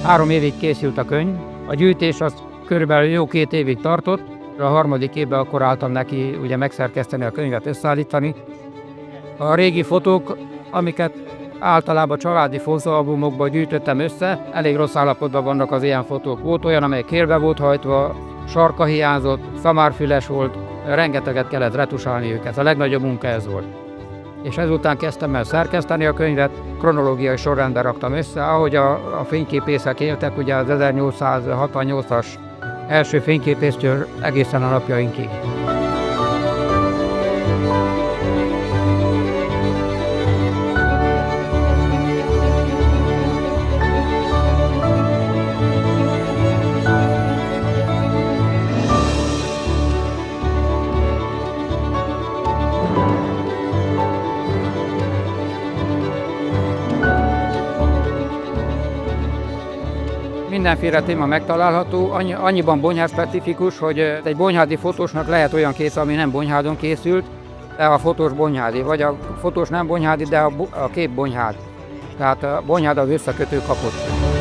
3 évig készült a könyv. A gyűjtés az körülbelül jó 2 évig tartott. A harmadik évben akkor álltam neki ugye megszerkeszteni a könyvet, összeállítani. A régi fotók, amiket általában családi fotóalbumokban gyűjtöttem össze, elég rossz állapotban vannak az ilyen fotók. Volt olyan, amely kérbe volt hajtva, sarka hiányzott, szamárfüles volt, rengeteget kellett retusálni őket, a legnagyobb munka ez volt. És ezután kezdtem el szerkeszteni a könyvet, kronológiai sorrendben raktam össze, ahogy a fényképészek éltek, ugye az 1868-as első fényképésztől egészen a napjainkig. Mindenféle téma megtalálható, annyiban bonyhád specifikus, hogy egy bonyhádi fotósnak lehet olyan kész, ami nem bonyhádon készült, de a fotós bonyhádi, vagy a fotós nem bonyhádi, de a kép bonyhád. Tehát a bonyhád az összekötő kapott.